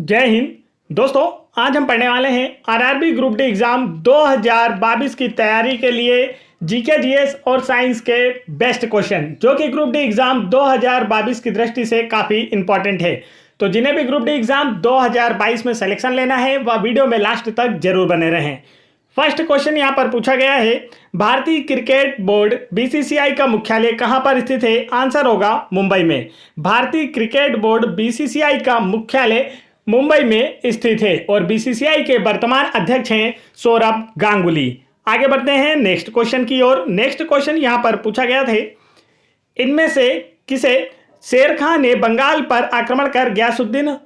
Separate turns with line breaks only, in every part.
जय हिंद दोस्तों। आज हम पढ़ने वाले हैं आरआरबी ग्रुप डी एग्जाम 2022 की तैयारी के लिए जीके जीएस और साइंस के बेस्ट क्वेश्चन, जो कि ग्रुप डी एग्जाम 2022 की दृष्टि से काफ़ी इंपॉर्टेंट है। तो जिन्हें भी ग्रुप डी एग्जाम 2022 में सिलेक्शन लेना है वह वीडियो में लास्ट तक जरूर बने रहें। फर्स्ट क्वेश्चन यहाँ पर पूछा गया है, भारतीय क्रिकेट बोर्ड बीसीसीआई का मुख्यालय कहाँ पर स्थित है? आंसर होगा मुंबई में। भारतीय क्रिकेट बोर्ड बीसीसीआई का मुख्यालय मुंबई में स्थित है और बीसीसीआई के वर्तमान अध्यक्ष हैं सौरभ गांगुली। आगे बढ़ते हैं नेक्स्ट क्वेश्चन की ओर। नेक्स्ट क्वेश्चन यहां पर पूछा गया था, इनमें से किसे शेर खान ने बंगाल पर आक्रमण कर गयासुद्दीन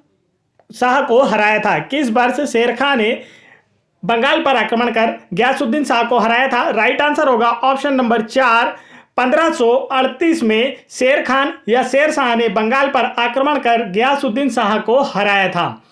शाह को हराया था? किस वर्ष शेर खान ने बंगाल पर आक्रमण कर गयासुद्दीन शाह को हराया था? राइट आंसर होगा ऑप्शन नंबर 4, 1538 में शेर खान या शेर शाह ने बंगाल पर आक्रमण कर गयासुद्दीन शाह को हराया था।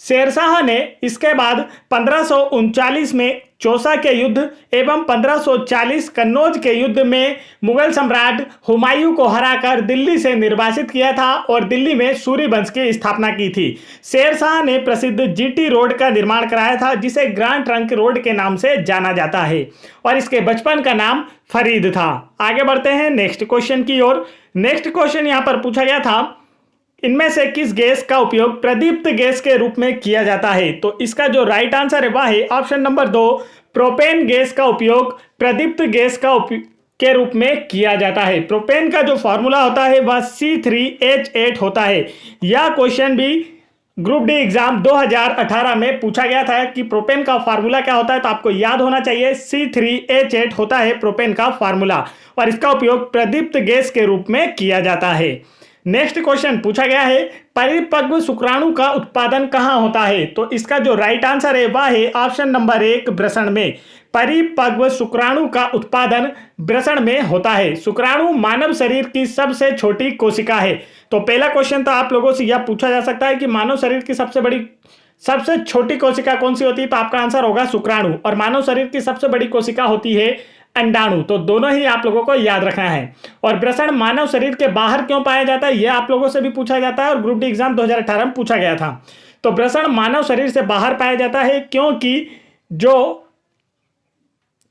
शेर शाह ने इसके बाद 1539 में चौसा के युद्ध एवं 1540 कन्नौज के युद्ध में मुगल सम्राट हुमायूं को हराकर दिल्ली से निर्वासित किया था और दिल्ली में सूर्य वंश की स्थापना की थी। शेर शाह ने प्रसिद्ध जीटी रोड का निर्माण कराया था, जिसे ग्रैंड ट्रंक रोड के नाम से जाना जाता है और इसके बचपन का नाम फरीद था। आगे बढ़ते हैं नेक्स्ट क्वेश्चन की ओर। नेक्स्ट क्वेश्चन यहां पर पूछा गया था, इनमें से किस गैस का उपयोग प्रदीप्त गैस के रूप में किया जाता है? तो इसका जो राइट आंसर है वह है ऑप्शन नंबर 2, प्रोपेन गैस का उपयोग प्रदीप्त गैस के रूप में किया जाता है। प्रोपेन का जो फॉर्मूला होता है वह C3H8 होता है। यह क्वेश्चन भी ग्रुप डी एग्जाम 2018 में पूछा गया था कि प्रोपेन का फार्मूला क्या होता है, तो आपको याद होना चाहिए C3H8 होता है प्रोपेन का फार्मूला और इसका उपयोग प्रदीप्त गैस के रूप में किया जाता है। नेक्स्ट क्वेश्चन पूछा गया है, परिपक्व शुक्राणु का उत्पादन कहाँ होता है? तो इसका जो राइट आंसर है वह है ऑप्शन नंबर 1, वृषण में। परिपक्व शुक्राणु का उत्पादन वृषण में होता है। शुक्राणु मानव शरीर की सबसे छोटी कोशिका है। तो पहला क्वेश्चन तो आप लोगों से यह पूछा जा सकता है कि मानव शरीर की सबसे छोटी कोशिका कौन सी होती है? तो आपका आंसर होगा शुक्राणु। और मानव शरीर की सबसे बड़ी कोशिका होती है अंडाणु। तो दोनों ही आप लोगों को याद रखना है। और वृषण मानव शरीर के बाहर क्यों पाया जाता है, यह आप लोगों से भी पूछा जाता है और ग्रुप डी एग्जाम 2018 में पूछा गया था। तो वृषण मानव शरीर से बाहर पाया जाता है क्योंकि जो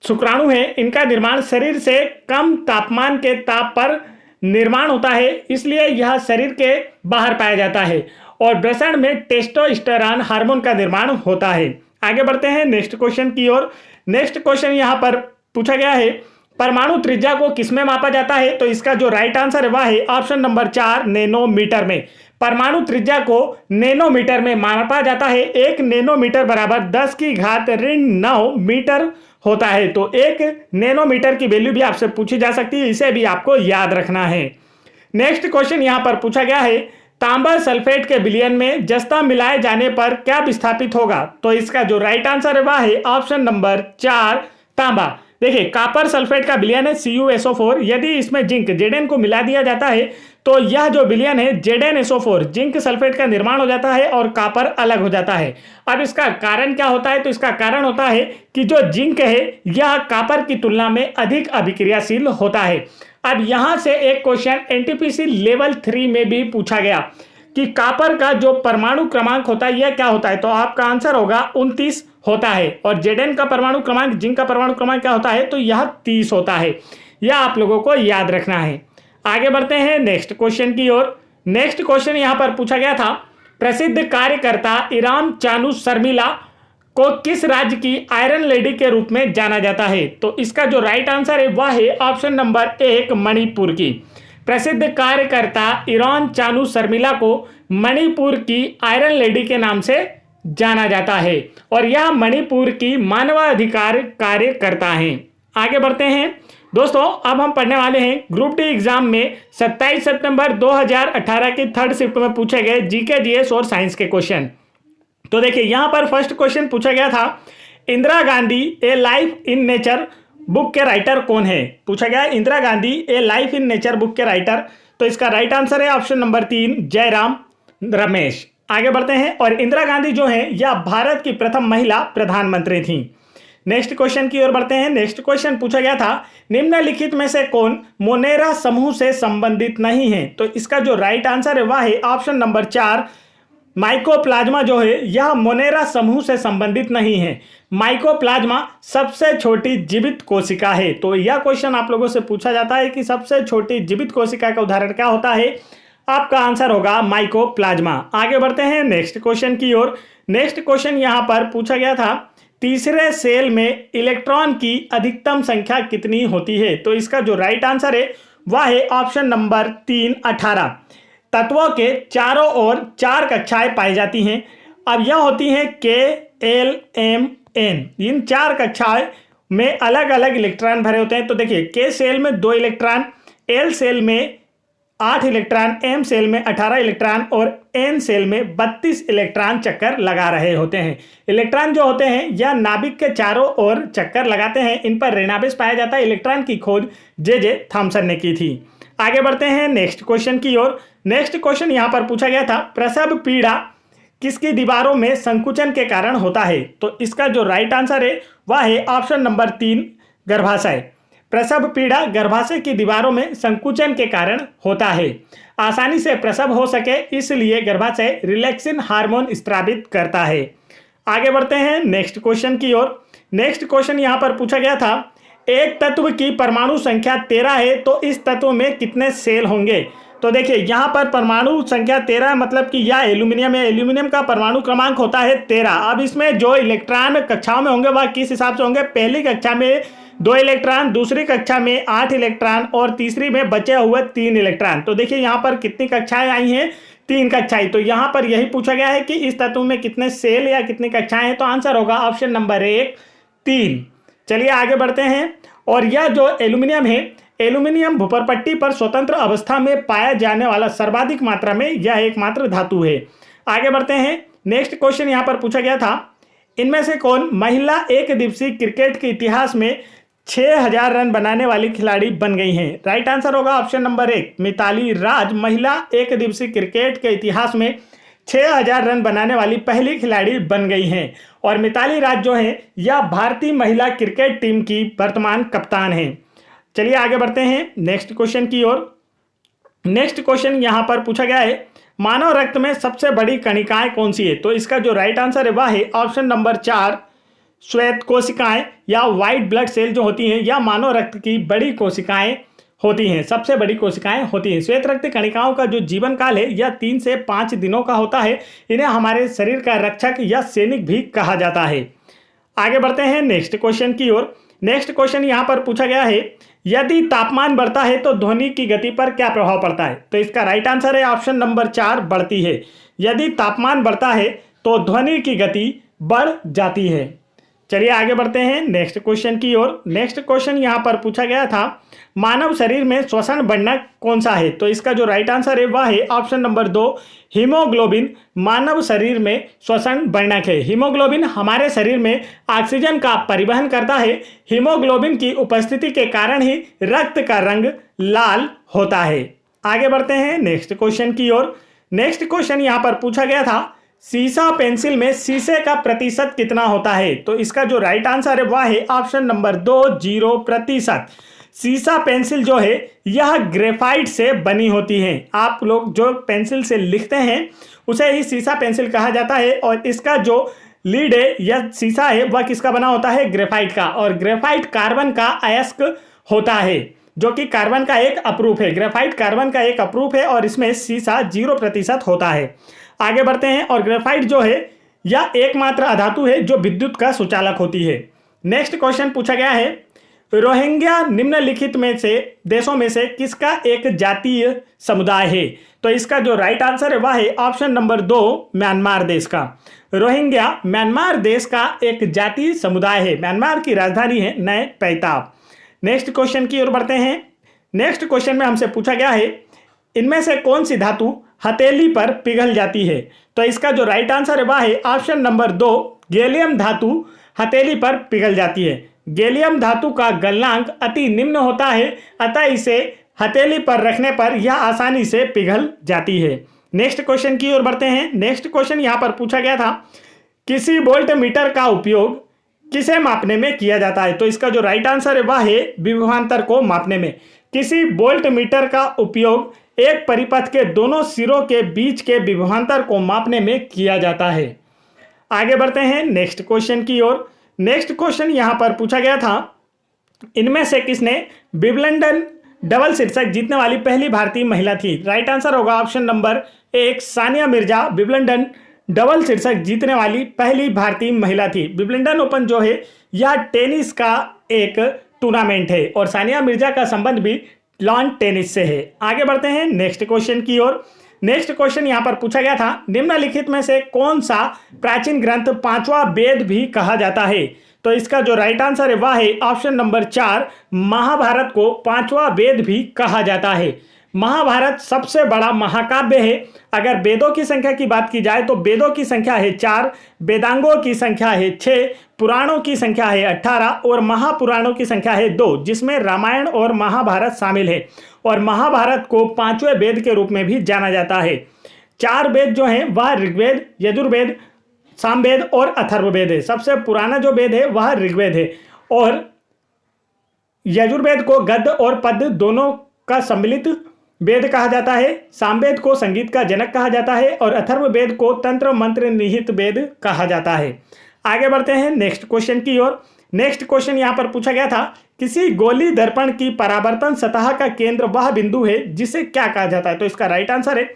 शुक्राणु है इनका निर्माण शरीर से कम तापमान के ताप पर निर्माण होता है, इसलिए यह शरीर के बाहर पाया जाता है। और वृषण में टेस्टोस्टेरोन हार्मोन का निर्माण होता है। आगे बढ़ते हैं नेक्स्ट क्वेश्चन की ओर। नेक्स्ट क्वेश्चन यहां पर पूछा गया है, परमाणु त्रिज्या को किसमें मापा जाता है? तो इसका जो राइट आंसर है वह है ऑप्शन नंबर 4, नैनोमीटर में। परमाणु त्रिज्या को नैनोमीटर में मापा जाता है। 1 नैनोमीटर बराबर 10⁻9 मीटर होता है। तो 1 नैनोमीटर की वैल्यू भी आपसे पूछी जा सकती है, इसे भी आपको याद रखना है। नेक्स्ट क्वेश्चन यहां पर पूछा गया है, तांबा सल्फेट के विलयन में जस्ता मिलाए जाने पर क्या विस्थापित होगा? तो इसका जो राइट आंसर है वह है ऑप्शन नंबर 4, तांबा। देखिए, कॉपर सल्फेट का विलयन है CuSO4। यदि इसमें जिंक Zn को मिला दिया जाता है तो यह जो विलयन है ZnSO4 जिंक सल्फेट का निर्माण हो जाता है और कॉपर अलग हो जाता है। अब इसका कारण क्या होता है? तो इसका कारण होता है कि जो जिंक है यह कॉपर की तुलना में अधिक अभिक्रियाशील होता है। अब यहां से एक क्वेश्चन NTPC लेवल 3 में भी पूछा गया कि कॉपर का जो परमाणु क्रमांक होता है यह क्या होता है? तो आपका आंसर होगा 29 होता है। और Zn का परमाणु क्रमांक, जिंक का परमाणु क्रमांक क्या होता है? तो यह 30 होता है। यह आप लोगों को याद रखना है। आगे बढ़ते हैं नेक्स्ट क्वेश्चन की ओर। नेक्स्ट क्वेश्चन यहां पर पूछा गया था, प्रसिद्ध कार्यकर्ता इराम चानू शर्मिला को किस राज्य की आयरन लेडी के रूप में जाना जाता है? तो इसका जो राइट आंसर है वह है ऑप्शन नंबर 1, मणिपुर की। प्रसिद्ध कार्यकर्ता ईरान चानू शर्मिला को मणिपुर की आयरन लेडी के नाम से जाना जाता है और यह मणिपुर की मानवाधिकार कार्यकर्ता हैं। आगे बढ़ते हैं दोस्तों, अब हम पढ़ने वाले हैं ग्रुप डी एग्जाम में 27 सितंबर 2018 की 3rd शिफ्ट में पूछे गए जीके जीएस और साइंस के क्वेश्चन। तो देखिए, यहां पर फर्स्ट क्वेश्चन पूछा गया था, इंदिरा गांधी ए लाइफ इन नेचर बुक के राइटर कौन है? पूछा गया इंदिरा गांधी ए लाइफ इन नेचर बुक के राइटर। तो इसका राइट आंसर है ऑप्शन नंबर 3, जयराम रमेश। आगे बढ़ते हैं। और इंदिरा गांधी जो है यह भारत की प्रथम महिला प्रधानमंत्री थी। नेक्स्ट क्वेश्चन की ओर बढ़ते हैं। नेक्स्ट क्वेश्चन पूछा गया था, निम्नलिखित में से कौन मोनेरा समूह से संबंधित नहीं है? तो इसका जो राइट आंसर है वह है ऑप्शन नंबर 4, माइकोप्लाज्मा जो है यह मोनेरा समूह से संबंधित नहीं है। माइकोप्लाज्मा सबसे छोटी जीवित कोशिका है। तो यह क्वेश्चन आप लोगों से पूछा जाता है कि सबसे छोटी जीवित कोशिका का उदाहरण क्या होता है। आपका आंसर होगा माइकोप्लाज्मा। आगे बढ़ते हैं नेक्स्ट क्वेश्चन की ओर। नेक्स्ट क्वेश्चन यहां पर पूछा गया था, तीसरे सेल में इलेक्ट्रॉन की अधिकतम संख्या कितनी होती है। तो इसका जो राइट आंसर है वह है ऑप्शन नंबर 3, 18। तत्वों के चारों ओर 4 कक्षाएं पाई जाती हैं। अब यह होती हैं K, L, M, N। इन 4 कक्षाएं में अलग अलग इलेक्ट्रॉन भरे होते हैं। तो देखिए K सेल में 2 इलेक्ट्रॉन, L सेल में 8 इलेक्ट्रॉन, M सेल में 18 इलेक्ट्रॉन और N सेल में 32 इलेक्ट्रॉन चक्कर लगा रहे होते हैं। इलेक्ट्रॉन जो होते हैं यह नाभिक के चारों ओर चक्कर लगाते हैं। इन पर ऋणावेश पाया जाता है। इलेक्ट्रॉन की खोज J.J. थॉमसन ने की थी। आगे बढ़ते हैं नेक्स्ट क्वेश्चन की ओर। नेक्स्ट क्वेश्चन यहां पर पूछा गया था, प्रसव पीड़ा किसकी दीवारों में संकुचन के कारण होता है। तो इसका जो राइट आंसर है वह है ऑप्शन नंबर 3, गर्भाशय। प्रसव पीड़ा गर्भाशय की दीवारों में संकुचन के कारण होता है। आसानी से प्रसव हो सके इसलिए गर्भाशय रिलैक्सिन हार्मोन स्रावित करता है। आगे बढ़ते हैं नेक्स्ट क्वेश्चन की ओर। नेक्स्ट क्वेश्चन यहां पर पूछा गया था, एक तत्व की परमाणु संख्या 13 है तो इस तत्व में कितने सेल होंगे। तो देखिए यहाँ पर परमाणु संख्या 13 मतलब कि यह एल्यूमिनियम है। एल्यूमिनियम का परमाणु क्रमांक होता है 13। अब इसमें जो इलेक्ट्रॉन कक्षाओं में होंगे वह किस हिसाब से होंगे। पहली कक्षा में 2 इलेक्ट्रॉन, दूसरी कक्षा में 8 इलेक्ट्रॉन और तीसरी में बचे हुए 3 इलेक्ट्रॉन। तो देखिए यहाँ पर कितनी कक्षाएं आई हैं, 3 कक्षाएं। तो यहाँ पर यही पूछा गया है कि इस तत्व में कितने सेल या कितनी कक्षाएं हैं। तो आंसर होगा ऑप्शन नंबर 1, 3। चलिए आगे बढ़ते हैं। और यह जो एल्यूमिनियम है, एल्यूमिनियम भूपरपट्टी पर स्वतंत्र अवस्था में पाया जाने वाला सर्वाधिक मात्रा में यह एकमात्र धातु है। आगे बढ़ते हैं। नेक्स्ट क्वेश्चन यहां पर पूछा गया था, इनमें से कौन महिला एक दिवसीय क्रिकेट के इतिहास में 6000 रन बनाने वाली खिलाड़ी बन गई हैं। राइट आंसर होगा ऑप्शन नंबर 1, मिताली राज महिला एक दिवसीय क्रिकेट के इतिहास में 6000 रन बनाने वाली पहली खिलाड़ी बन गई हैं। और मिताली राज जो है यह भारतीय महिला क्रिकेट टीम की वर्तमान कप्तान है। चलिए आगे बढ़ते हैं नेक्स्ट क्वेश्चन की ओर। नेक्स्ट क्वेश्चन यहां पर पूछा गया है, मानव रक्त में सबसे बड़ी कणिकाएं कौन सी है। तो इसका जो राइट आंसर है वह है ऑप्शन नंबर 4, श्वेत कोशिकाएं या व्हाइट ब्लड सेल जो होती हैं या मानव रक्त की बड़ी कोशिकाएं होती हैं, सबसे बड़ी कोशिकाएं होती हैं। श्वेत रक्त कणिकाओं का जो जीवन काल है यह 3 से 5 दिनों का होता है। इन्हें हमारे शरीर का रक्षक या सैनिक भी कहा जाता है। आगे बढ़ते हैं नेक्स्ट क्वेश्चन की ओर। नेक्स्ट क्वेश्चन यहां पर पूछा गया है, यदि तापमान बढ़ता है तो ध्वनि की गति पर क्या प्रभाव पड़ता है। तो इसका राइट आंसर है ऑप्शन नंबर 4, बढ़ती है। यदि तापमान बढ़ता है तो ध्वनि की गति बढ़ जाती है। चलिए आगे बढ़ते हैं नेक्स्ट क्वेश्चन की ओर। नेक्स्ट क्वेश्चन यहां पर पूछा गया था, मानव शरीर में श्वसन वर्णक कौन सा है। तो इसका जो राइट आंसर है वह है ऑप्शन नंबर 2, हीमोग्लोबिन मानव शरीर में श्वसन वर्णक है। हीमोग्लोबिन हमारे शरीर में ऑक्सीजन का परिवहन करता है। हीमोग्लोबिन की उपस्थिति के कारण ही रक्त का रंग लाल होता है। आगे बढ़ते हैं नेक्स्ट क्वेश्चन की ओर। नेक्स्ट क्वेश्चन यहां पर पूछा गया था, सीसा पेंसिल में शीशे का प्रतिशत कितना होता है। तो इसका जो राइट आंसर है वह है ऑप्शन नंबर 2, 0%। सीसा पेंसिल जो है यह ग्रेफाइट से बनी होती है। आप लोग जो पेंसिल से लिखते हैं उसे ही सीसा पेंसिल कहा जाता है। और इसका जो लीड है या शीशा है वह किसका बना होता है, ग्रेफाइट का। और ग्रेफाइट कार्बन का अयस्क होता है जो कि कार्बन का एक अपरूप है। ग्रेफाइट कार्बन का एक अपरूप है और इसमें शीशा 0% होता है। आगे बढ़ते हैं। और ग्रेफाइट जो है यह एकमात्र अधातु है जो विद्युत का सुचालक होती है। नेक्स्ट क्वेश्चन पूछा गया है, रोहिंग्या निम्नलिखित में से देशों में से किसका एक जातीय समुदाय है। तो इसका जो राइट आंसर है वह है ऑप्शन नंबर 2, म्यांमार देश का। रोहिंग्या म्यांमार देश का एक जातीय समुदाय है। म्यांमार की राजधानी है नए पैताब। नेक्स्ट क्वेश्चन की ओर बढ़ते हैं। नेक्स्ट क्वेश्चन में हमसे पूछा गया है, इनमें से कौन सी धातु हथेली पर पिघल जाती है। तो इसका जो राइट आंसर है वह है ऑप्शन नंबर 2, गैलियम धातु हथेली पर पिघल जाती है। गैलियम धातु का गलनांक अति निम्न होता है, अतः इसे हथेली पर रखने पर यह आसानी से पिघल जाती है। नेक्स्ट क्वेश्चन की ओर बढ़ते हैं। नेक्स्ट क्वेश्चन यहां पर पूछा गया था, किसी वोल्ट मीटर का उपयोग किसे मापने में किया जाता है। तो इसका जो राइट आंसर है वह है विभवांतर को मापने में। किसी वोल्ट मीटर का उपयोग एक परिपथ के दोनों सिरों के बीच के विभवांतर को मापने में किया जाता है। आगे बढ़ते हैं नेक्स्ट क्वेश्चन की ओर। नेक्स्ट क्वेश्चन यहां पर पूछा गया था, इनमें से किसने विंबलडन डबल शीर्षक जीतने वाली पहली भारतीय महिला थी? राइट आंसर होगा option number 1 Sania Mirza Wimbledon double शीर्षक जीतने वाली पहली भारतीय महिला थी। विंबलडन ओपन जो है यह टेनिस का एक टूर्नामेंट है और सानिया मिर्जा का संबंध भी लॉन टेनिस से है। आगे बढ़ते हैं नेक्स्ट क्वेश्चन की ओर। नेक्स्ट क्वेश्चन यहां पर पूछा गया था, निम्नलिखित में से कौन सा प्राचीन ग्रंथ पांचवा वेद भी कहा जाता है? तो इसका जो राइट आंसर है वह है ऑप्शन नंबर 4 महाभारत को पांचवा वेद भी कहा जाता है। महाभारत सबसे बड़ा महाकाव्य है। अगर वेदों की संख्या की बात की जाए तो वेदों की संख्या है 4, वेदांगों की संख्या है 6, पुराणों की संख्या है 18 और महापुराणों की संख्या है 2, जिसमें रामायण और महाभारत शामिल है। और महाभारत को पांचवें वेद के रूप में भी जाना जाता है। 4 वेद जो हैं वह ऋग्वेद, यजुर्वेद, सामवेद और अथर्ववेद है। सबसे पुराना जो वेद है वह ऋग्वेद है और यजुर्वेद को गद्य और पद्य दोनों का सम्मिलित वेद कहा जाता है। सामवेद को संगीत का जनक कहा जाता है और अथर्ववेद को तंत्र मंत्र निहित वेद कहा जाता है। आगे बढ़ते हैं नेक्स्ट क्वेश्चन की ओर। नेक्स्ट क्वेश्चन यहां पर पूछा गया था, किसी गोली दर्पण की परावर्तन सतह का केंद्र वह बिंदु है जिसे क्या कहा जाता है? तो इसका राइट आंसर है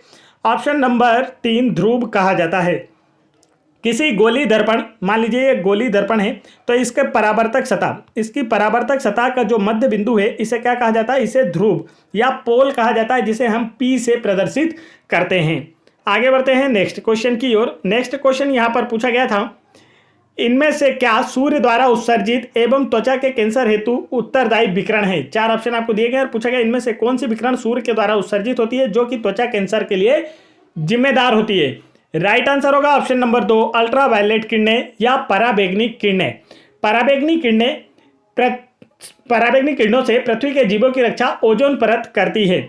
ऑप्शन नंबर 3 ध्रुव कहा जाता है। किसी गोली दर्पण, मान लीजिए ये गोली दर्पण है तो इसके परावर्तक सतह, इसकी परावर्तक सतह का जो मध्य बिंदु है इसे क्या कहा जाता है? इसे ध्रुव या पोल कहा जाता है, जिसे हम P से प्रदर्शित करते हैं। आगे बढ़ते हैं नेक्स्ट क्वेश्चन की ओर। नेक्स्ट क्वेश्चन यहां पर पूछा गया था, इनमें से क्या सूर्य द्वारा उत्सर्जित एवं त्वचा के कैंसर हेतु उत्तरदायी विकिरण है? 4 ऑप्शन आपको दिए गए और पूछा गया इनमें से कौन सी विकिरण सूर्य के द्वारा उत्सर्जित होती है जो कि त्वचा कैंसर के लिए जिम्मेदार होती है? राइट आंसर होगा ऑप्शन नंबर 2 अल्ट्रावायलेट किरणें या पराबैंगनी किरणें। पराबैंगनी किरणों से पृथ्वी के जीवों की रक्षा ओजोन परत करती है।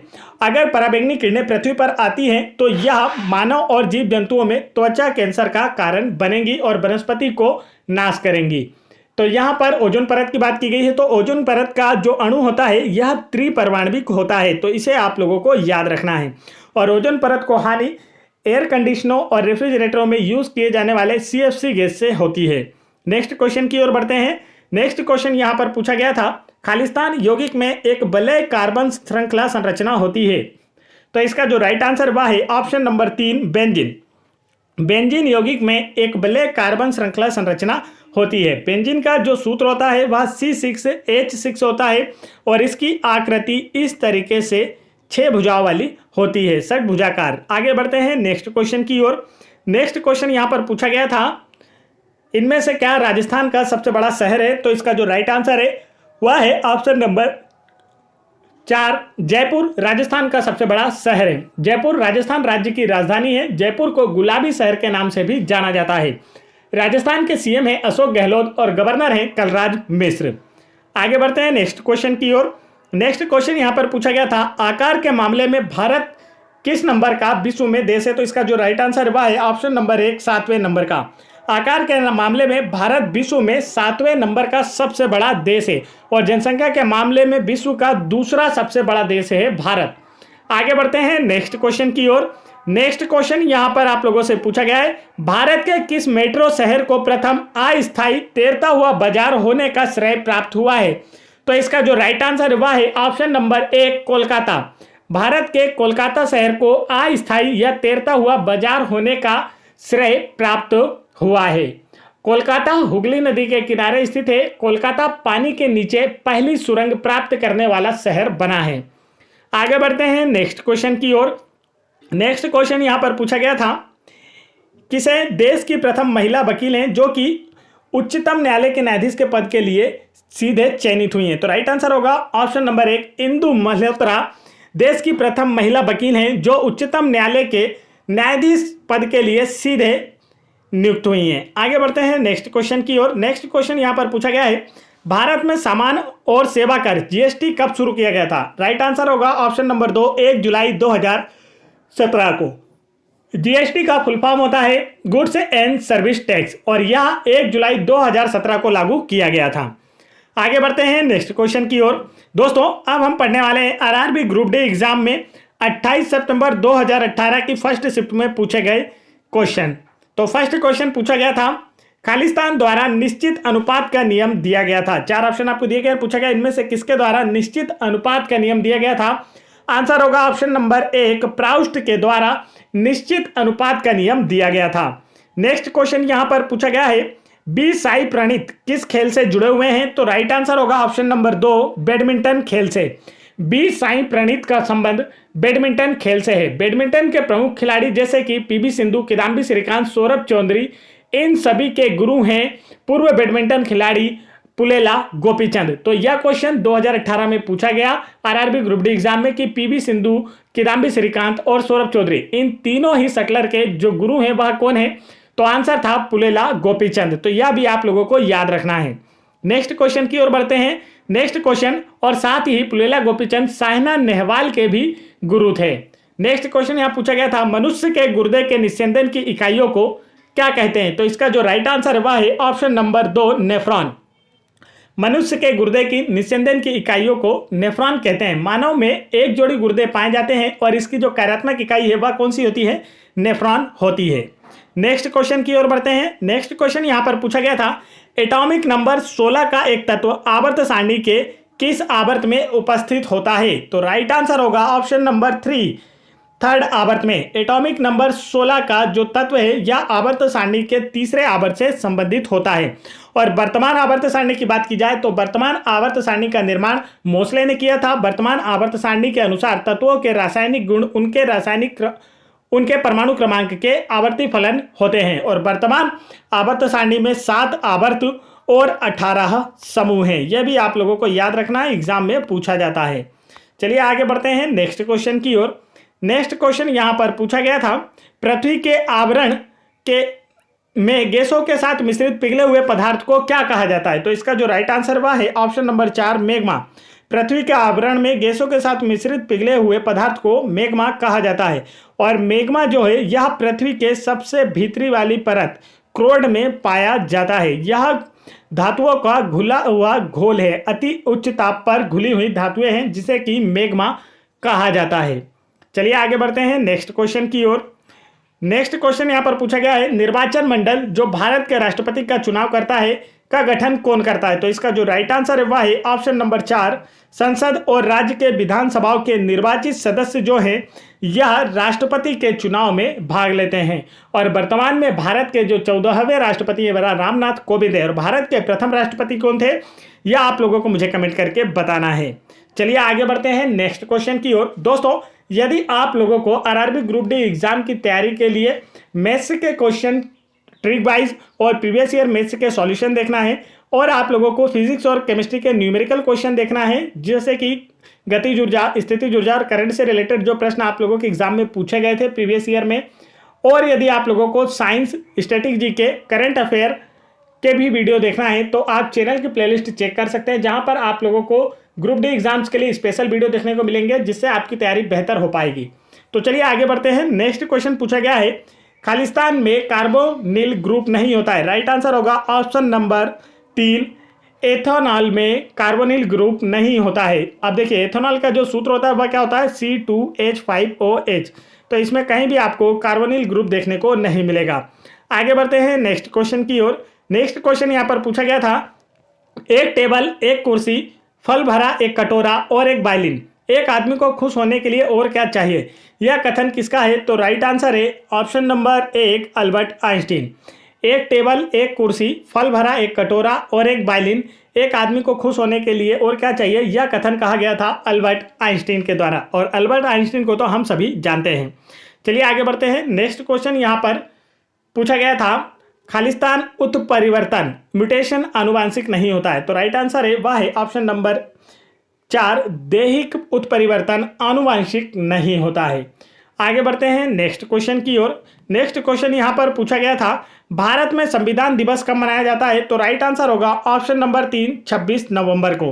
अगर पराबैंगनी किरणें पृथ्वी पर आती हैं तो यह मानव और जीव जंतुओं में त्वचा कैंसर का कारण बनेंगी और वनस्पति को नाश करेंगी। तो यहाँ पर ओजोन परत की बात की गई है, तो ओजोन परत का जो अणु होता है यह त्रिपरमाण्विक होता है, तो इसे आप लोगों को याद रखना है। और ओजोन परत को हानि एयर कंडीशनरों और रेफ्रिजरेटरों में यूज किए जाने वाले CFC गैस से होती है। नेक्स्ट क्वेश्चन की ओर बढ़ते हैं। नेक्स्ट क्वेश्चन यहां पर पूछा गया था, खालिस्तान यौगिक में एक वलय कार्बन श्रृंखला संरचना होती है। तो इसका जो राइट आंसर वह है ऑप्शन नंबर 3 बेंजीन। बेंजीन यौगिक में एक वलय कार्बन श्रृंखला संरचना होती है। बेंजीन का जो सूत्र होता है वह C6H6 होता है और इसकी आकृति इस तरीके से 6 भुजाओं वाली होती है, षटभुजाकार। आगे बढ़ते हैं नेक्स्ट क्वेश्चन की ओर। नेक्स्ट क्वेश्चन यहां पर पूछा गया था, इनमें से क्या राजस्थान का सबसे बड़ा शहर है? तो इसका जो राइट आंसर है वह है ऑप्शन नंबर 4 जयपुर राजस्थान का सबसे बड़ा शहर है। जयपुर राजस्थान राज्य की राजधानी है। जयपुर को गुलाबी शहर के नाम से भी जाना जाता है। राजस्थान के CM है अशोक गहलोत और गवर्नर हैं कलराज मिश्र। आगे बढ़ते हैं नेक्स्ट क्वेश्चन की ओर। नेक्स्ट क्वेश्चन यहां पर पूछा गया था, आकार के मामले में भारत किस नंबर का विश्व में देश है? तो इसका जो राइट आंसर वह है ऑप्शन नंबर 1 7वें नंबर का। आकार के मामले में भारत विश्व में 7वें नंबर का सबसे बड़ा देश है और जनसंख्या के मामले में विश्व का दूसरा सबसे बड़ा देश है भारत। आगे बढ़ते हैं नेक्स्ट क्वेश्चन की ओर। नेक्स्ट क्वेश्चन यहां पर आप लोगों से पूछा गया है, भारत के किस मेट्रो शहर को प्रथम अस्थायी तैरता हुआ बाजार होने का श्रेय प्राप्त हुआ है? तो इसका जो राइट आंसर वह है ऑप्शन नंबर 1 कोलकाता। भारत के कोलकाता शहर को अस्थायी या तैरता हुआ बाजार होने का श्रेय प्राप्त हुआ है। कोलकाता हुगली नदी के किनारे स्थित है। कोलकाता पानी के नीचे पहली सुरंग प्राप्त करने वाला शहर बना है। आगे बढ़ते हैं नेक्स्ट क्वेश्चन की ओर। नेक्स्ट क्वेश्चन यहां पर पूछा गया था, किसे देश की प्रथम महिला वकील हैं जो कि उच्चतम न्यायालय के न्यायाधीश के पद के लिए सीधे चयनित हुई हैं? तो राइट आंसर होगा ऑप्शन नंबर 1 इंदु मल्होत्रा देश की प्रथम महिला वकील हैं जो उच्चतम न्यायालय के न्यायाधीश पद के लिए सीधे नियुक्त हुई हैं। आगे बढ़ते हैं नेक्स्ट क्वेश्चन की ओर। नेक्स्ट क्वेश्चन यहां पर पूछा गया है, भारत में सामान और सेवा कर GST कब शुरू किया गया था? राइट आंसर होगा ऑप्शन नंबर 2 1 जुलाई 2017 को। GST का फुल फॉर्म होता है गुड्स एंड सर्विस टैक्स और यह 1 जुलाई 2017 को लागू किया गया था। आगे बढ़ते हैं नेक्स्ट क्वेश्चन की ओर। दोस्तों अब हम पढ़ने वाले हैं RRB ग्रुप डी एग्जाम में 28 सितंबर 2018 की फर्स्ट शिफ्ट में पूछे गए क्वेश्चन। तो फर्स्ट क्वेश्चन पूछा गया था, खालिस्तान द्वारा निश्चित अनुपात का नियम दिया गया था। 4 ऑप्शन आपको दिए गए, पूछा गया इनमें से किसके द्वारा निश्चित अनुपात का नियम दिया गया था। आंसर होगा ऑप्शन नंबर 1, प्राउस्ट के द्वारा निश्चित अनुपात का नियम दिया गया था। नेक्स्ट क्वेश्चन यहां पर पूछा गया है, बी साई प्रणीत किस खेल से जुड़े हुए हैं। तो राइट आंसर होगा ऑप्शन नंबर 2, बैडमिंटन खेल से। बी साई प्रणीत का संबंध बैडमिंटन खेल से है। बैडमिंटन के प्रमुख खिलाड़ी जैसे कि पीवी सिंधु, किदाम्बी श्रीकांत, सौरभ चौधरी, इन सभी के गुरु हैं पूर्व बैडमिंटन खिलाड़ी पुलेला गोपीचंद। तो यह क्वेश्चन 2018 में पूछा गया आरआरबी ग्रुप डी एग्जाम में कि पीवी सिंधु, किदाम्बी श्रीकांत और सौरभ चौधरी इन तीनों ही शटलर के जो गुरु हैं वह कौन है। तो आंसर था पुलेला गोपीचंद। तो यह भी आप लोगों को याद रखना है। नेक्स्ट क्वेश्चन की ओर बढ़ते हैं। नेक्स्ट क्वेश्चन, और साथ ही पुलेला गोपीचंद साइना नेहवाल के भी गुरु थे। नेक्स्ट क्वेश्चन यहां पूछा गया था, मनुष्य के गुर्दे के निस्यंदन की इकाइयों को क्या कहते हैं। तो इसका जो राइट आंसर है वह है ऑप्शन नंबर 2, नेफ्रॉन। मनुष्य के गुर्दे की निस्यंदन की इकाइयों को नेफ्रॉन कहते हैं। मानव में एक जोड़ी गुर्दे पाए जाते हैं और इसकी जो कार्यात्मक इकाई है वह कौन सी होती है, नेफ्रॉन होती है। नेक्स्ट क्वेश्चन की ओर बढ़ते हैं। नेक्स्ट क्वेश्चन यहां पर पूछा गया था, एटॉमिक नंबर 16 का एक तत्व आवर्त सारणी के किस आवर्त में उपस्थित होता है। तो राइट आंसर होगा ऑप्शन नंबर 3, थर्ड आवर्त में। एटॉमिक नंबर 16 का जो तत्व है यह आवर्त सारणी के तीसरे आवर्त से संबंधित होता है। और वर्तमान आवर्त सारणी की बात की जाए तो वर्तमान आवर्त सारणी का निर्माण मोसले ने किया था। वर्तमान आवर्त सारणी के अनुसार तत्वों के रासायनिक गुण उनके परमाणु क्रमांक के आवर्ती फलन होते हैं। और वर्तमान आवर्त सारणी में 7 आवर्त और 18 समूह हैं। यह भी आप लोगों को याद रखना है, एग्जाम में पूछा जाता है। चलिए आगे बढ़ते हैं नेक्स्ट क्वेश्चन की ओर। नेक्स्ट क्वेश्चन यहां पर पूछा गया था, पृथ्वी के आवरण में गैसों के साथ मिश्रित पिघले हुए पदार्थ को क्या कहा जाता है। तो इसका जो राइट आंसर वह है ऑप्शन नंबर 4, मैग्मा। पृथ्वी के आवरण में गैसों के साथ मिश्रित पिघले हुए पदार्थ को मैग्मा कहा जाता है। और मैग्मा जो है यह पृथ्वी के सबसे भीतरी वाली परत क्रोड में पाया जाता है। यह धातुओं का घुला हुआ घोल है। अति उच्च ताप पर घुली हुई धातुएं हैं जिसे कि मैग्मा कहा जाता है। चलिए आगे बढ़ते हैं नेक्स्ट क्वेश्चन की ओर। नेक्स्ट क्वेश्चन यहां पर पूछा गया है, निर्वाचन मंडल जो भारत के राष्ट्रपति का चुनाव करता है का गठन कौन करता है। तो इसका जो राइट आंसर है वह है ऑप्शन नंबर 4, संसद और राज्य के विधानसभाओं के निर्वाचित सदस्य जो है यह राष्ट्रपति के चुनाव में भाग लेते हैं। और वर्तमान में भारत के जो 14वें राष्ट्रपति है वह रामनाथ कोविंद है। और भारत के प्रथम राष्ट्रपति कौन थे यह आप लोगों को मुझे कमेंट करके बताना है। चलिए आगे बढ़ते हैं नेक्स्ट क्वेश्चन की ओर। दोस्तों, यदि आप लोगों को आरआरबी ग्रुप डी एग्जाम की तैयारी के लिए मैथ्स के क्वेश्चन ट्रिक वाइज और प्रीवियस ईयर मैथ्स के सॉल्यूशन देखना है और आप लोगों को फिजिक्स और केमिस्ट्री के न्यूमेरिकल क्वेश्चन देखना है, जैसे कि गतिज ऊर्जा, स्थितिज ऊर्जा और करंट से रिलेटेड जो प्रश्न आप लोगों के एग्जाम में पूछे गए थे प्रीवियस ईयर में, और यदि आप लोगों को science, static GK, current affair के भी वीडियो देखना है तो आप चैनल की प्लेलिस्ट चेक कर सकते हैं, जहां पर आप लोगों को ग्रुप डी एग्जाम्स के लिए स्पेशल वीडियो देखने को मिलेंगे जिससे आपकी तैयारी बेहतर हो पाएगी। तो चलिए आगे बढ़ते हैं। नेक्स्ट क्वेश्चन पूछा गया है, खालिस्तान में कार्बोनिल ग्रुप नहीं होता है। राइट आंसर होगा ऑप्शन नंबर 3, एथेनॉल में कार्बोनिल ग्रुप नहीं होता है। अब देखिए एथेनॉल का जो सूत्र होता है वह क्या होता है, C2H5OH। तो इसमें कहीं भी आपको कार्बोनिल ग्रुप देखने को नहीं मिलेगा। आगे बढ़ते हैं नेक्स्ट क्वेश्चन की ओर। नेक्स्ट क्वेश्चन यहाँ पर पूछा गया था, एक टेबल, एक कुर्सी, फल भरा एक कटोरा और एक वायलिन, एक आदमी को खुश होने के लिए और क्या चाहिए। यह कथन किसका है। तो राइट आंसर है ऑप्शन नंबर 1, अल्बर्ट आइंस्टीन। एक टेबल, एक कुर्सी, फल भरा एक कटोरा और एक वायलिन, एक आदमी को खुश होने के लिए और क्या चाहिए, यह कथन कहा गया था अल्बर्ट आइंस्टीन के द्वारा। और अल्बर्ट आइंस्टीन को तो हम सभी जानते हैं। चलिए आगे बढ़ते हैं। नेक्स्ट क्वेश्चन यहाँ पर पूछा गया था, खालिस्तान उत्परिवर्तन, म्यूटेशन आनुवांशिक नहीं होता है। तो राइट आंसर है वह है ऑप्शन नंबर 4, दैहिक उत्परिवर्तन आनुवांशिक नहीं होता है। आगे बढ़ते हैं नेक्स्ट क्वेश्चन की ओर। नेक्स्ट क्वेश्चन यहाँ पर पूछा गया था, भारत में संविधान दिवस कब मनाया जाता है। तो राइट आंसर होगा ऑप्शन नंबर 3, 26 नवंबर को।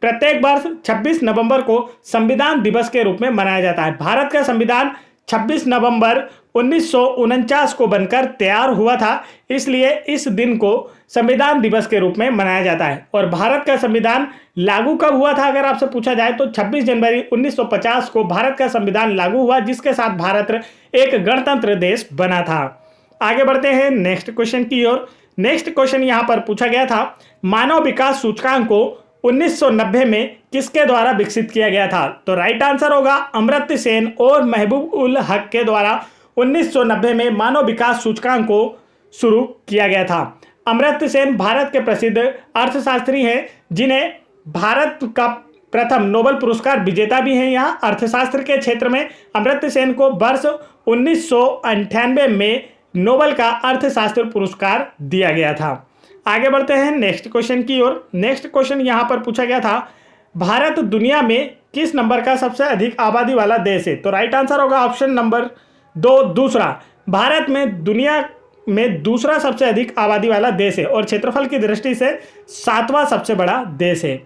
प्रत्येक वर्ष 26 नवंबर को संविधान दिवस के रूप में मनाया जाता है। भारत का संविधान 26 नवंबर 1949 को बनकर तैयार हुआ था, इसलिए इस दिन को संविधान दिवस के रूप में मनाया जाता है। और भारत का संविधान लागू कब हुआ था अगर आपसे पूछा जाए तो 26 जनवरी 1950 को भारत का संविधान लागू हुआ, जिसके साथ भारत एक गणतंत्र देश बना था। आगे बढ़ते हैं नेक्स्ट क्वेश्चन की ओर। नेक्स्ट क्वेश्चन यहां पर पूछा गया था, मानव विकास सूचकांक को 1990 में किसके द्वारा विकसित किया गया था? तो राइट आंसर होगा अमर्त्य सेन और महबूब उल हक के द्वारा 1990 में मानव विकास सूचकांक को शुरू किया गया था। अमर्त्य सेन भारत के प्रसिद्ध अर्थशास्त्री हैं, जिन्हें भारत का प्रथम नोबेल पुरस्कार विजेता भी हैं। यहाँ अर्थशास्त्र के क्षेत्र में अमर्त्य सेन को वर्ष 1998 में नोबेल का अर्थशास्त्र पुरस्कार दिया गया था। आगे बढ़ते हैं नेक्स्ट क्वेश्चन की ओर। नेक्स्ट क्वेश्चन यहाँ पर पूछा गया था, भारत दुनिया में किस नंबर का सबसे अधिक आबादी वाला देश है? तो राइट आंसर होगा ऑप्शन नंबर 2 दूसरा। भारत में दुनिया में दूसरा सबसे अधिक आबादी वाला देश है और क्षेत्रफल की दृष्टि से 7वां सबसे बड़ा देश है।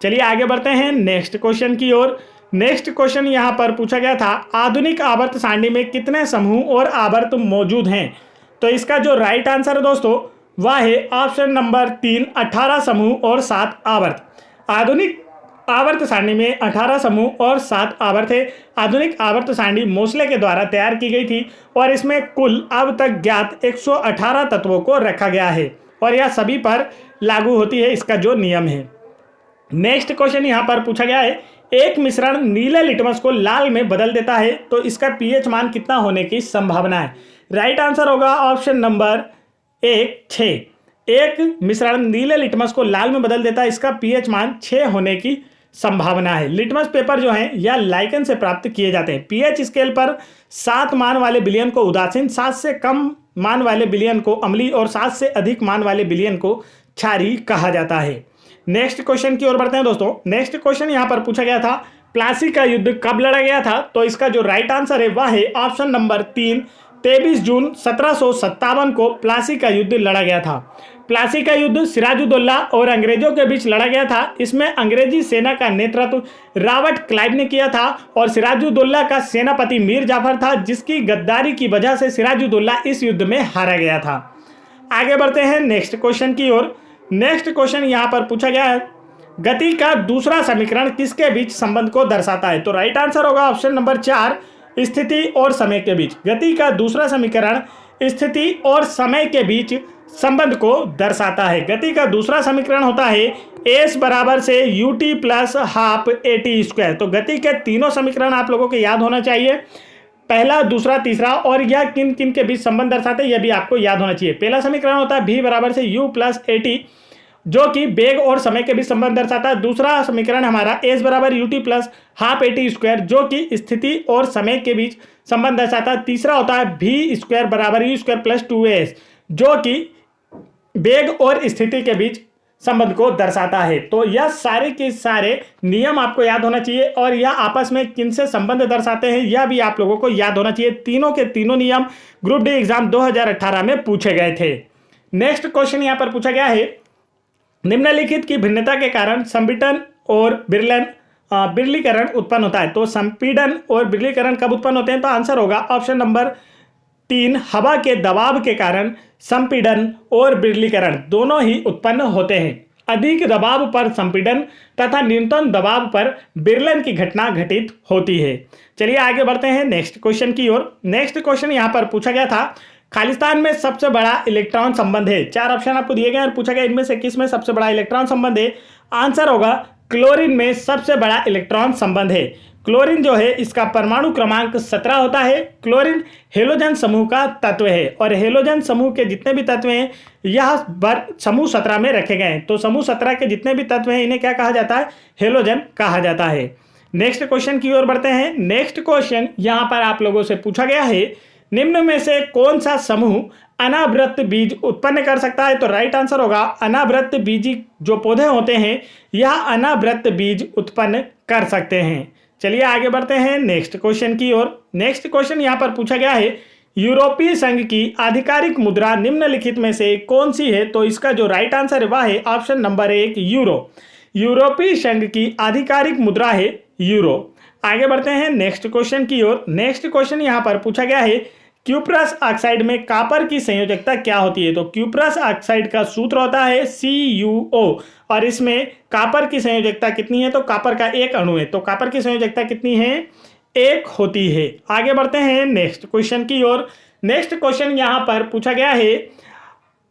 चलिए आगे बढ़ते हैं नेक्स्ट क्वेश्चन की ओर। नेक्स्ट क्वेश्चन यहाँ पर पूछा गया था, आधुनिक आवर्त सारणी में कितने समूह और आवर्त मौजूद हैं? तो इसका जो राइट आंसर है दोस्तों वह है ऑप्शन नंबर 3 18 समूह और 7 आवर्त। आधुनिक आवर्त सारणी में 18 समूह और 7 आवर्त है। आधुनिक आवर्त सारणी मोसले के द्वारा तैयार की गई थी और इसमें कुल अब तक ज्ञात 118 तत्वों को रखा गया है और यह सभी पर लागू होती है, इसका जो नियम है। नेक्स्ट क्वेश्चन यहाँ पर पूछा गया है, एक मिश्रण नीले लिटमस को लाल में बदल देता है तो इसका पीएच मान कितना होने की संभावना है? राइट आंसर होगा ऑप्शन नंबर 6। एक मिश्रण नीले लिटमस को लाल में बदल देता है, इसका पीएच मान 6 होने की संभावना है। लिटमस पेपर जो हैं यह लाइकन से प्राप्त किए जाते हैं। पीएच स्केल पर 7 मान वाले विलयन को उदासीन, 7 से कम मान वाले विलयन को अम्लीय और 7 से अधिक मान वाले विलयन को क्षारीय कहा जाता है। नेक्स्ट क्वेश्चन की ओर बढ़ते हैं दोस्तों। नेक्स्ट क्वेश्चन यहाँ पर पूछा गया था, प्लासी का युद्ध कब लड़ा गया था? तो इसका जो राइट आंसर है वह है ऑप्शन नंबर 3 23 जून 1757 को प्लासी का युद्ध लड़ा गया था। प्लासी का युद्ध सिराजुद्दौला और अंग्रेजों के बीच लड़ा गया था। इसमें अंग्रेजी सेना का नेतृत्व रॉबर्ट क्लाइव ने किया था और सिराजुद्दौला का सेनापति मीर जाफर था, जिसकी गद्दारी की वजह से सिराजुद्दौला इस युद्ध में हारा गया था। आगे बढ़ते हैं नेक्स्ट क्वेश्चन की ओर। नेक्स्ट क्वेश्चन यहाँ पर पूछा गया है, गति का दूसरा समीकरण किसके बीच संबंध को दर्शाता है? तो राइट आंसर होगा ऑप्शन नंबर 4 स्थिति और समय के बीच। गति का दूसरा समीकरण स्थिति और समय के बीच संबंध को दर्शाता है। गति का दूसरा समीकरण होता है एस बराबर से ut plus half at square. तो गति के तीनों समीकरण आप लोगों को याद होना चाहिए, पहला, दूसरा, तीसरा, और यह किन किन के बीच संबंध दर्शाते हैं यह भी आपको याद होना चाहिए। पहला समीकरण होता है v बराबर से u प्लस at, जो कि वेग और समय के बीच संबंध दर्शाता है। दूसरा समीकरण हमारा एस बराबर ut plus half at square, जो कि स्थिति और समय के बीच संबंध दर्शाता है। तीसरा होता है v स्क्वायर बराबर u स्क्वायर प्लस 2as, जो कि वेग और स्थिति के बीच संबंध को दर्शाता है। तो यह सारे के सारे नियम आपको याद होना चाहिए और यह आपस में किनसे संबंध दर्शाते हैं यह भी आप लोगों को याद होना चाहिए। तीनों के तीनों नियम ग्रुप डी एग्जाम 2018 में पूछे गए थे। नेक्स्ट क्वेश्चन यहाँ पर पूछा गया है, निम्नलिखित की भिन्नता के कारण संपीड़न और बिरलीकरण उत्पन्न होता है। तो संपीड़न और बिरलीकरण कब उत्पन्न होते हैं? तो आंसर होगा ऑप्शन नंबर 3 हवा के दबाव के कारण संपीड़न और बिरलीकरण दोनों ही उत्पन्न होते हैं। अधिक दबाव पर संपीड़न तथा न्यूनतम दबाव पर बिरलन की घटना घटित होती है। चलिए आगे बढ़ते हैं नेक्स्ट क्वेश्चन की ओर। नेक्स्ट क्वेश्चन यहाँ पर पूछा गया था, खालिस्तान में सबसे बड़ा इलेक्ट्रॉन संबंध है। 4 ऑप्शन आपको दिए गए और पूछा गया इनमें से किस में सबसे बड़ा इलेक्ट्रॉन संबंध है? आंसर होगा क्लोरीन में सबसे बड़ा इलेक्ट्रॉन संबंध है। क्लोरीन जो है इसका परमाणु क्रमांक 17 होता है। क्लोरीन हेलोजन समूह का तत्व है और हेलोजन समूह के जितने भी तत्व हैं यह समूह 17 में रखे गए हैं। तो समूह 17 के जितने भी तत्व हैं इन्हें क्या कहा जाता है? हेलोजन कहा जाता है। नेक्स्ट क्वेश्चन की ओर बढ़ते हैं। नेक्स्ट क्वेश्चन यहाँ पर आप लोगों से पूछा गया है, निम्न में से कौन सा समूह अनावृत बीज उत्पन्न कर सकता है? तो राइट आंसर होगा अनावृत बीजी जो पौधे होते हैं यह अनावृत बीज उत्पन्न कर सकते हैं। चलिए आगे बढ़ते हैं नेक्स्ट क्वेश्चन की ओर। नेक्स्ट क्वेश्चन यहाँ पर पूछा गया है, यूरोपीय संघ की आधिकारिक मुद्रा निम्नलिखित में से कौन सी है? तो इसका जो राइट आंसर है वह है ऑप्शन नंबर 1 यूरो। यूरोपीय संघ की आधिकारिक मुद्रा है यूरो। आगे बढ़ते हैं नेक्स्ट क्वेश्चन की ओर। नेक्स्ट क्वेश्चन यहाँ पर पूछा गया है क्यूप्रस ऑक्साइड में कॉपर की संयोजकता क्या होती है। तो क्यूप्रस ऑक्साइड का सूत्र होता है CuO और इसमें कॉपर की संयोजकता कितनी है, तो कॉपर का एक अणु है, तो कॉपर की संयोजकता कितनी है, एक होती है। आगे बढ़ते हैं नेक्स्ट क्वेश्चन की ओर। नेक्स्ट क्वेश्चन यहाँ पर पूछा गया है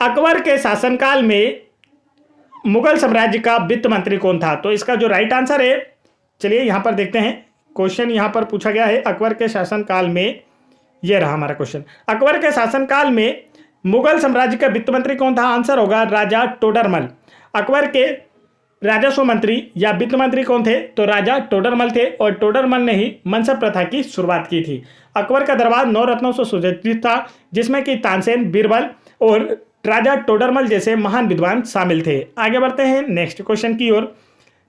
अकबर के शासनकाल में मुगल साम्राज्य का वित्त मंत्री कौन था। तो इसका जो राइट आंसर है, चलिए यहाँ पर देखते हैं। क्वेश्चन यहाँ पर पूछा गया है अकबर के शासनकाल में, यह रहा हमारा क्वेश्चन, अकबर के शासनकाल में मुगल साम्राज्य का वित्त मंत्री कौन था। आंसर होगा राजा टोडरमल। अकबर के राजस्व मंत्री या वित्त मंत्री कौन थे, तो राजा टोडरमल थे और टोडरमल ने ही मनसब प्रथा की शुरुआत की थी। अकबर का दरबार 9 रत्नों से सुसज्जित था जिसमें कि तानसेन, बीरबल और राजा टोडरमल जैसे महान विद्वान शामिल थे। आगे बढ़ते हैं नेक्स्ट क्वेश्चन की ओर।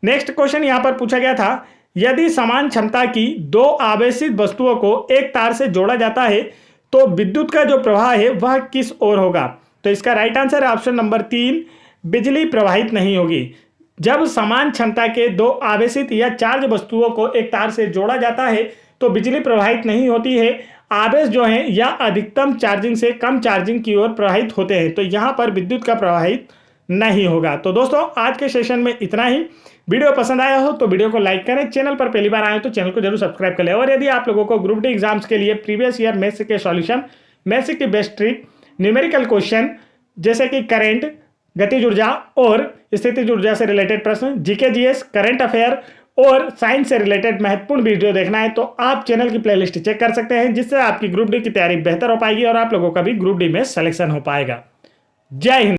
नेक्स्ट क्वेश्चन यहाँ पर पूछा गया था यदि समान क्षमता की दो आवेशित वस्तुओं को एक तार से जोड़ा जाता है तो विद्युत का जो प्रवाह है वह किस ओर होगा। तो इसका राइट आंसर है ऑप्शन नंबर 3, बिजली प्रवाहित नहीं होगी। जब समान क्षमता के दो आवेशित या चार्ज वस्तुओं को एक तार से जोड़ा जाता है तो बिजली प्रवाहित नहीं होती है। आवेश जो है या अधिकतम चार्जिंग से कम चार्जिंग की ओर प्रवाहित होते हैं, तो यहाँ पर विद्युत का प्रवाहित नहीं होगा। तो दोस्तों आज के सेशन में इतना ही। वीडियो पसंद आया हो तो वीडियो को लाइक करें, चैनल पर पहली बार आए तो चैनल को जरूर सब्सक्राइब कर लें। और यदि आप लोगों को ग्रुप डी एग्जाम्स के लिए प्रीवियस ईयर मैथ्स के सॉल्यूशन, मैथ्स की बेस्ट ट्रिक, न्यूमेरिकल क्वेश्चन जैसे कि करंट, गतिज ऊर्जा और स्थितिज ऊर्जा से रिलेटेड प्रश्न, जीके जीएस, करंट अफेयर और साइंस से रिलेटेड महत्वपूर्ण वीडियो देखना है तो आप चैनल की प्लेलिस्ट चेक कर सकते हैं, जिससे आपकी ग्रुप डी की तैयारी बेहतर हो पाएगी और आप लोगों का भी ग्रुप डी में सिलेक्शन हो पाएगा। जय हिंद।